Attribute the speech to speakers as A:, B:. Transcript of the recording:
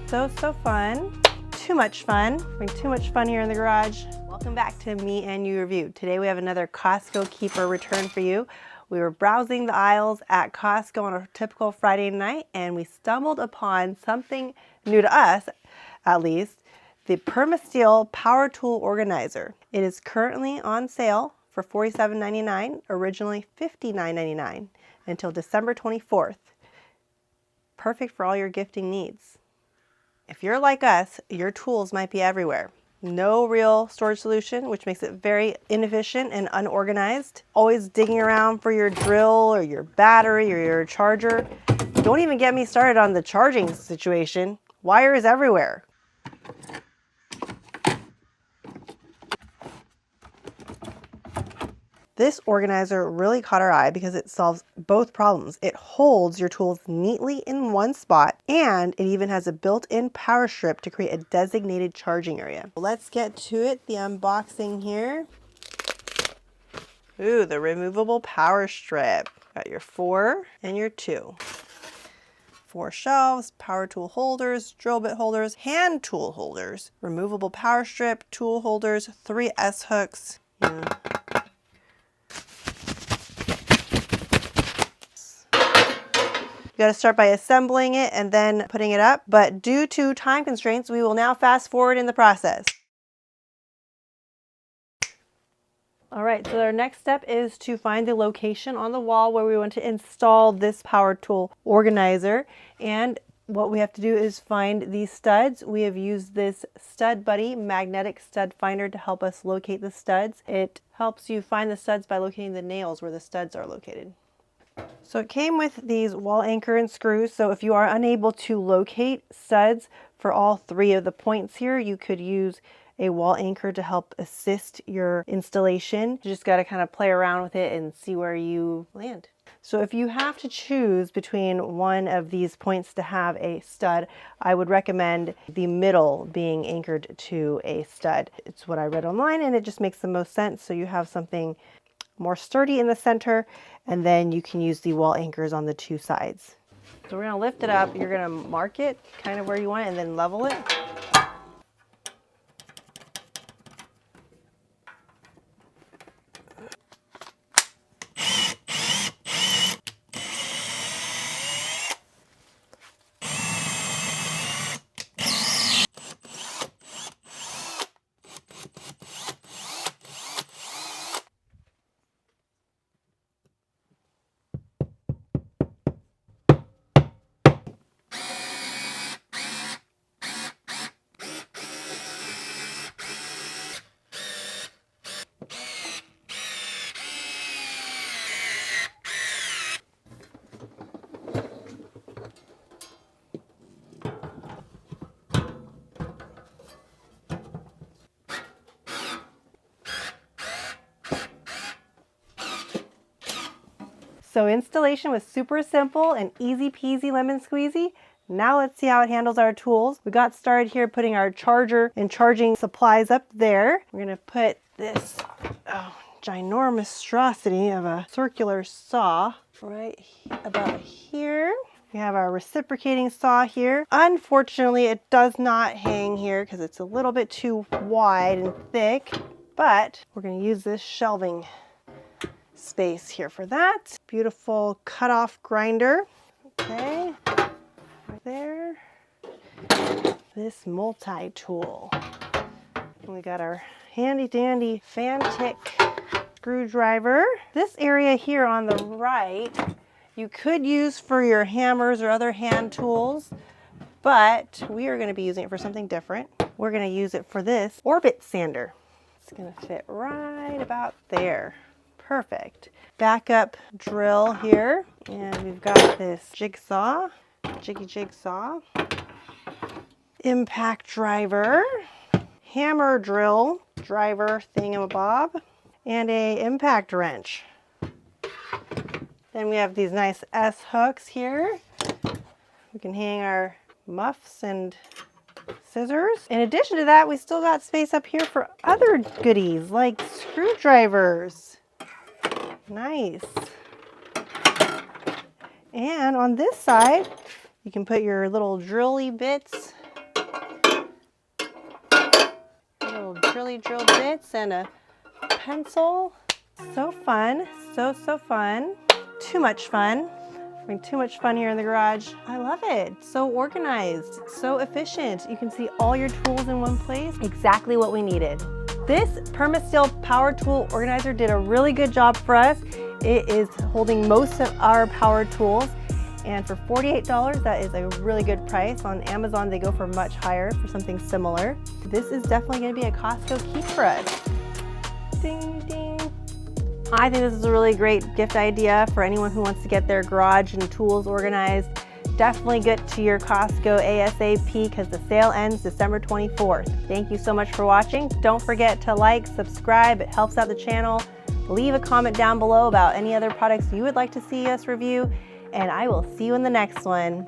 A: So fun. Too much fun. Having too much fun here in the garage. Welcome back to Me and You Review. Today we have another Costco keeper return for you. We were browsing the aisles at Costco on a typical Friday night and we stumbled upon something new to us, at least, the Permasteel Power Tool Organizer. It is currently on sale for $47.99, originally $59.99, until December 24th. Perfect for all your gifting needs. If you're like us, your tools might be everywhere. No real storage solution, which makes it very inefficient and unorganized. Always digging around for your drill or your battery or your charger. Don't even get me started on the charging situation. Wires everywhere. This organizer really caught our eye because it solves both problems. It holds your tools neatly in one spot, and it even has a built-in power strip to create a designated charging area. Let's get to it, the unboxing here. Ooh, the removable power strip. Got your 4 and your 2. 4 shelves, power tool holders, drill bit holders, hand tool holders, removable power strip, tool holders, 3 S-hooks. Yeah. You got to start by assembling it and then putting it up, but due to time constraints, we will now fast forward in the process. All right, so our next step is to find the location on the wall where we want to install this power tool organizer. And what we have to do is find these studs. We have used this StudBuddy magnetic stud finder to help us locate the studs. It helps you find the studs by locating the nails where the studs are located. So it came with these wall anchor and screws. So if you are unable to locate studs for all 3 of the points here, you could use a wall anchor to help assist your installation. You just got to kind of play around with it and see where you land. So if you have to choose between one of these points to have a stud, I would recommend the middle being anchored to a stud. It's what I read online and it just makes the most sense. So you have something more sturdy in the center, and then you can use the wall anchors on the 2 sides. So we're going to lift it up. You're going to mark it kind of where you want it and then level it. So installation was super simple and easy peasy lemon squeezy. Now let's see how it handles our tools. We got started here putting our charger and charging supplies up there. We're gonna put this ginormous monstrosity of a circular saw right about here. We have our reciprocating saw here. Unfortunately, it does not hang here because it's a little bit too wide and thick, but we're gonna use this shelving space here for that. Beautiful cutoff grinder. Okay, right there. This multi-tool. We got our handy dandy Fantic screwdriver. This area here on the right, you could use for your hammers or other hand tools, but we are going to be using it for something different. We're going to use it for this orbit sander. It's going to fit right about there. Perfect. Backup drill here, and we've got this jigsaw, jigsaw, impact driver, hammer drill driver thingamabob, and a impact wrench. Then we have these nice S hooks here. We can hang our muffs and scissors. In addition to that, we still got space up here for other goodies like screwdrivers. Nice. And on this side, you can put your little drilly bits poly drill bits and a pencil. So fun, so fun. Too much fun. Having too much fun here in the garage. I love it. So organized, so efficient. You can see all your tools in one place. Exactly what we needed. This Permasteel power tool organizer did a really good job for us. It is holding most of our power tools, and for $48, that is a really good price. On Amazon, they go for much higher for something similar. This is definitely going to be a Costco keep for us. Ding, ding. I think this is a really great gift idea for anyone who wants to get their garage and tools organized. Definitely get to your Costco ASAP because the sale ends December 24th. Thank you so much for watching. Don't forget to like, subscribe, it helps out the channel. Leave a comment down below about any other products you would like to see us review, and I will see you in the next one.